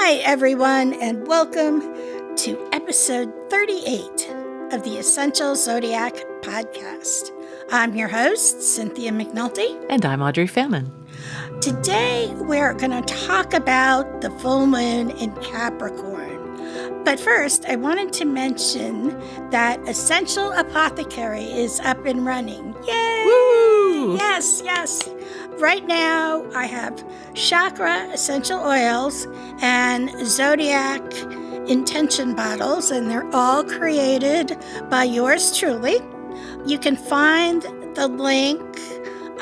Hi, everyone, and welcome to episode 38 of the Essential Zodiac Podcast. I'm your host, Cynthia McNulty. And I'm Audrey Fannin. Today, we're going to talk about the full moon in Capricorn. But first, I wanted to mention that Essential Apothecary is up and running. Yay! Woo! Yes. Right now, I have chakra essential oils and zodiac intention bottles, and they're all created by yours truly. You can find the link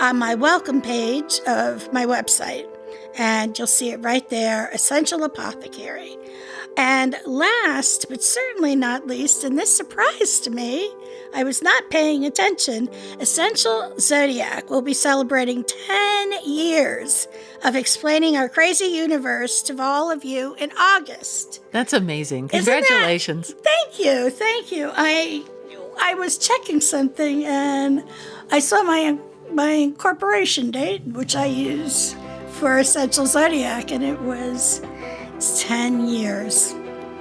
on my welcome page of my website, and you'll see it right there, Essential Apothecary. And last, but certainly not least, and this surprised me, I was not paying attention, Essential Zodiac will be celebrating 10 years of explaining our crazy universe to all of you in August. That's amazing. Congratulations. Thank you. I was checking something and I saw my incorporation date, which I use for Essential Zodiac, and it's 10 years.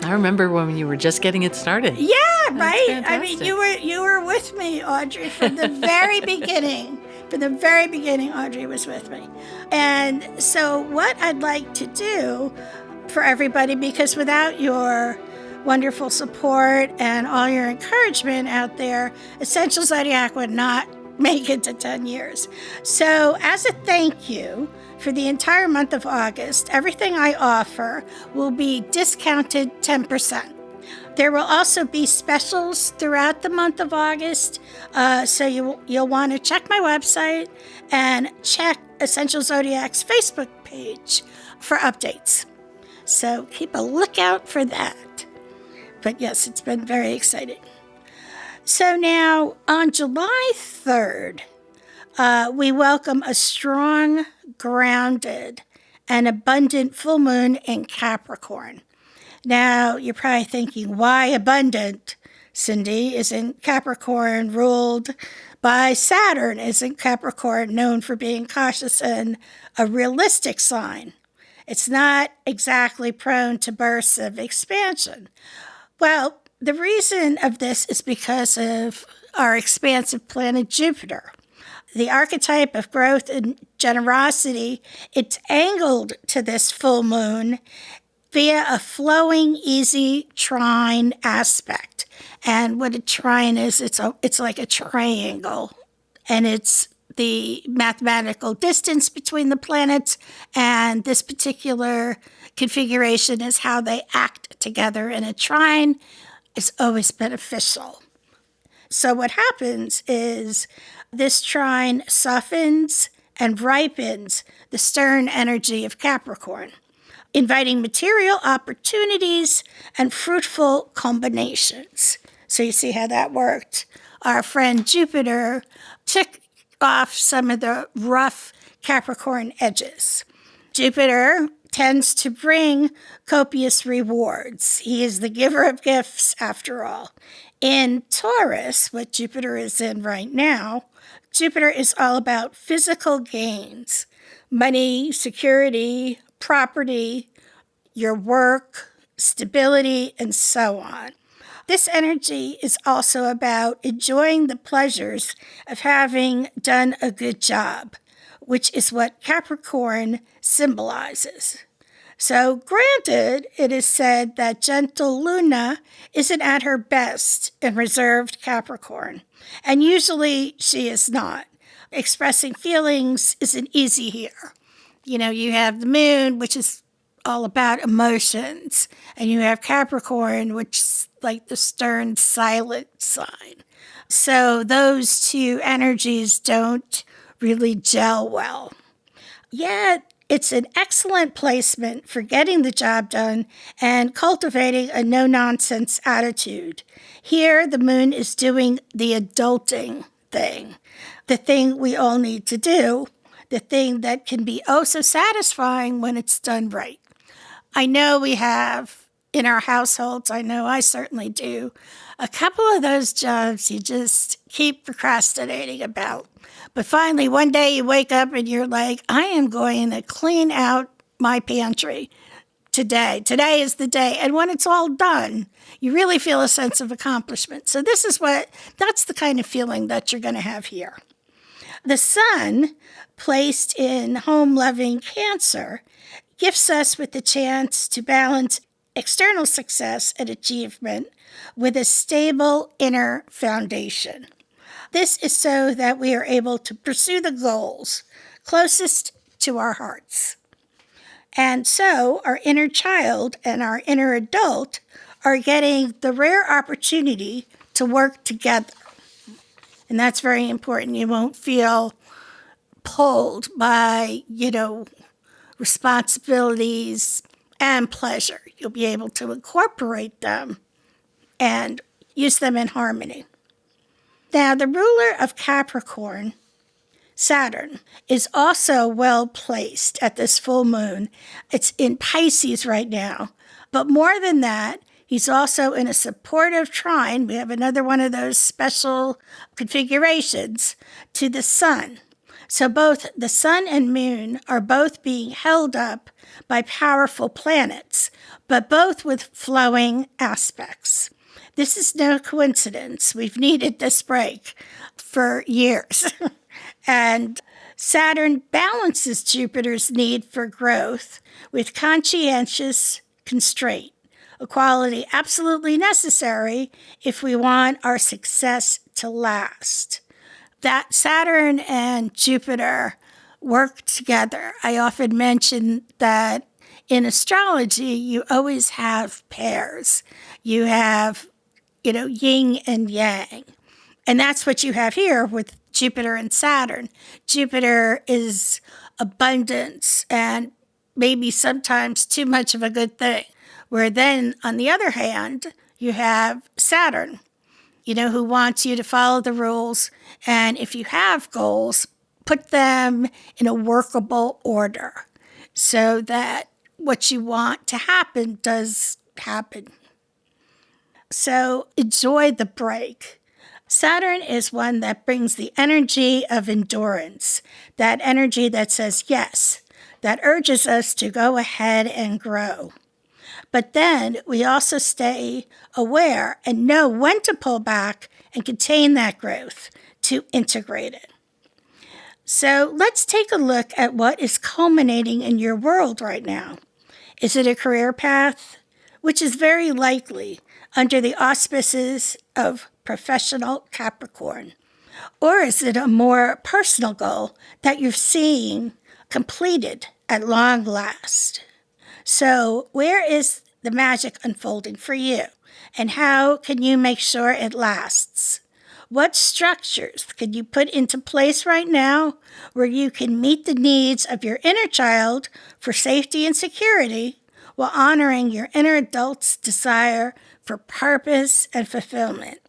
I remember when you were just getting it started. Yeah, That's right? fantastic. I mean, you were with me, Audrey, from the very beginning. From the very beginning, Audrey was with me. And so what I'd like to do for everybody, because without your wonderful support and all your encouragement out there, Essential Zodiac would not make it to 10 years. So as a thank you, for the entire month of August, everything I offer will be discounted 10%. There will also be specials throughout the month of August, so you'll want to check my website and check Essential Zodiac's Facebook page for updates. So keep a lookout for that. But yes, it's been very exciting. So now, on July 3rd, we welcome a strong, grounded, and abundant full moon in Capricorn. Now, you're probably thinking, why abundant? Cindy, isn't Capricorn ruled by Saturn? Isn't Capricorn known for being cautious and a realistic sign? It's not exactly prone to bursts of expansion. Well, the reason of this is because of our expansive planet Jupiter. The archetype of growth and generosity, it's angled to this full moon via a flowing, easy trine aspect. And what a trine is, it's like a triangle. And it's the mathematical distance between the planets, and this particular configuration is how they act together in a trine. It's always beneficial. So what happens is this trine softens and ripens the stern energy of Capricorn, inviting material opportunities and fruitful combinations. So you see how that worked. Our friend Jupiter took off some of the rough Capricorn edges. Jupiter tends to bring copious rewards. He is the giver of gifts, after all. In Taurus, what Jupiter is in right now, Jupiter is all about physical gains, money, security, property, your work, stability, and so on. This energy is also about enjoying the pleasures of having done a good job, which is what Capricorn symbolizes. So granted, it is said that gentle Luna isn't at her best in reserved Capricorn, and usually she is not. Expressing feelings isn't easy here. You know, you have the moon, which is all about emotions, and you have Capricorn, which is like the stern, silent sign. So those two energies don't really gel well. Yet, it's an excellent placement for getting the job done and cultivating a no-nonsense attitude. Here, the moon is doing the adulting thing, the thing we all need to do, the thing that can be oh so satisfying when it's done right. I know we have in our households, I know I certainly do, a couple of those jobs you just keep procrastinating about. But finally, one day you wake up and you're like, I am going to clean out my pantry. today. Today is the day. And when it's all done, you really feel a sense of accomplishment. So that's the kind of feeling that you're going to have here. The sun, placed in home-loving Cancer, gifts us with the chance to balance external success and achievement with a stable inner foundation. This is so that we are able to pursue the goals closest to our hearts. And so our inner child and our inner adult are getting the rare opportunity to work together. And that's very important. You won't feel pulled by, responsibilities and pleasure. You'll be able to incorporate them and use them in harmony. Now, the ruler of Capricorn, Saturn, is also well placed at this full moon. It's in Pisces right now. But more than that, he's also in a supportive trine. We have another one of those special configurations to the sun. So both the sun and moon are both being held up by powerful planets, but both with flowing aspects. This is no coincidence. We've needed this break for years. And Saturn balances Jupiter's need for growth with conscientious constraint, a quality absolutely necessary if we want our success to last. That Saturn and Jupiter work together. I often mention that in astrology, you always have pairs. You have yin and yang. And that's what you have here with Jupiter and Saturn. Jupiter is abundance and maybe sometimes too much of a good thing. Where then, on the other hand, you have Saturn, who wants you to follow the rules. And if you have goals, put them in a workable order so that what you want to happen does happen. So enjoy the break. Saturn is one that brings the energy of endurance, that energy that says yes, that urges us to go ahead and grow. But then we also stay aware and know when to pull back and contain that growth to integrate it. So let's take a look at what is culminating in your world right now. Is it a career path? Which is very likely under the auspices of professional Capricorn? Or is it a more personal goal that you're seeing completed at long last? So where is the magic unfolding for you? And how can you make sure it lasts? What structures can you put into place right now where you can meet the needs of your inner child for safety and security while honoring your inner adult's desire for purpose and fulfillment?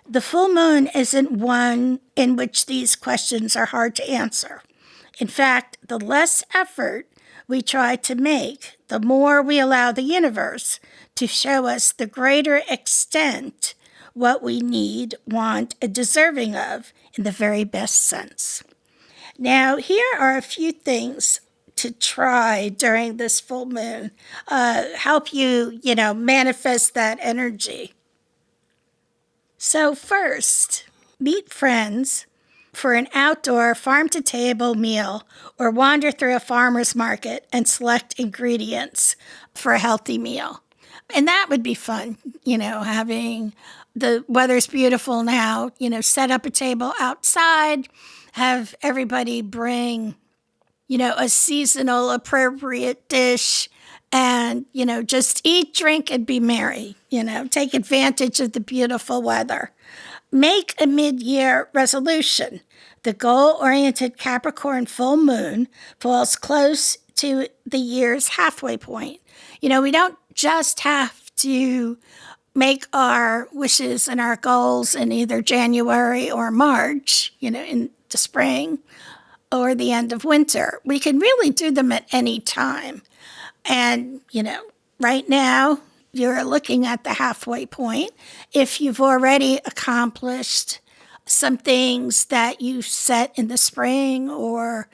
The full moon isn't one in which these questions are hard to answer. In fact, the less effort we try to make, the more we allow the universe to show us the greater extent what we need, want, and deserving of in the very best sense. Now, here are a few things to try during this full moon, help you, manifest that energy. So first, meet friends for an outdoor farm-to-table meal or wander through a farmer's market and select ingredients for a healthy meal. And that would be fun, having the weather's beautiful now, set up a table outside, have everybody bring, a seasonal appropriate dish and, just eat, drink, and be merry, take advantage of the beautiful weather. Make a mid-year resolution. The goal-oriented Capricorn full moon falls close to the year's halfway point. We don't just have to make our wishes and our goals in either January or March, in the spring or the end of winter. We can really do them at any time. And, right now, you're looking at the halfway point. If you've already accomplished some things that you set in the spring or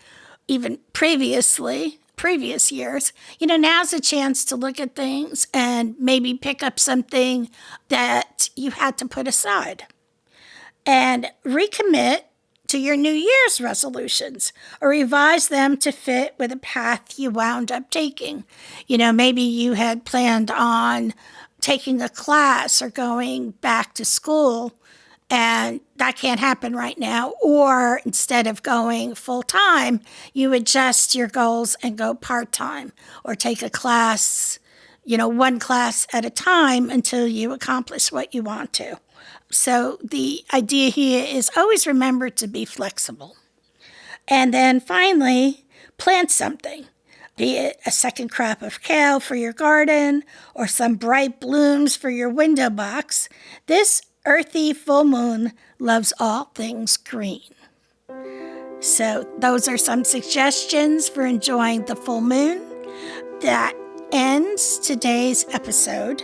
even previously, previous years, now's a chance to look at things and maybe pick up something that you had to put aside and recommit to your New Year's resolutions or revise them to fit with a path you wound up taking. Maybe you had planned on taking a class or going back to school, and that can't happen right now. Or instead of going full-time, you adjust your goals and go part-time or take a class, one class at a time until you accomplish what you want to. So the idea here is always remember to be flexible. And then finally, plant something, be it a second crop of kale for your garden or some bright blooms for your window box. This earthy full moon loves all things green. So those are some suggestions for enjoying the full moon. That ends today's episode.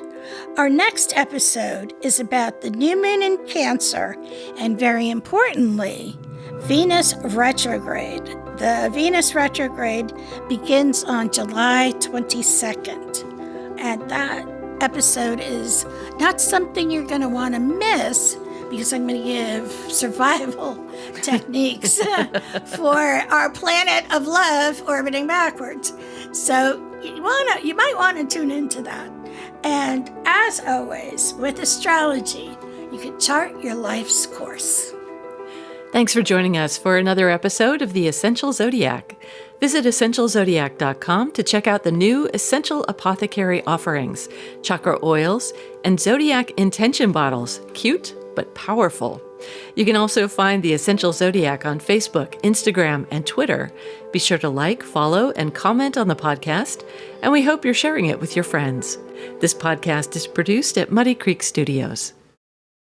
Our next episode is about the new moon in Cancer and, very importantly, Venus retrograde. The Venus retrograde begins on July 22nd. And that episode is not something you're going to want to miss because I'm going to give survival techniques for our planet of love orbiting backwards. So you might want to tune into that. And as always, with astrology, you can chart your life's course. Thanks for joining us for another episode of The Essential Zodiac. Visit EssentialZodiac.com to check out the new Essential Apothecary offerings, chakra oils, and Zodiac intention bottles. Cute, but powerful. You can also find The Essential Zodiac on Facebook, Instagram, and Twitter. Be sure to like, follow, and comment on the podcast, and we hope you're sharing it with your friends. This podcast is produced at Muddy Creek Studios.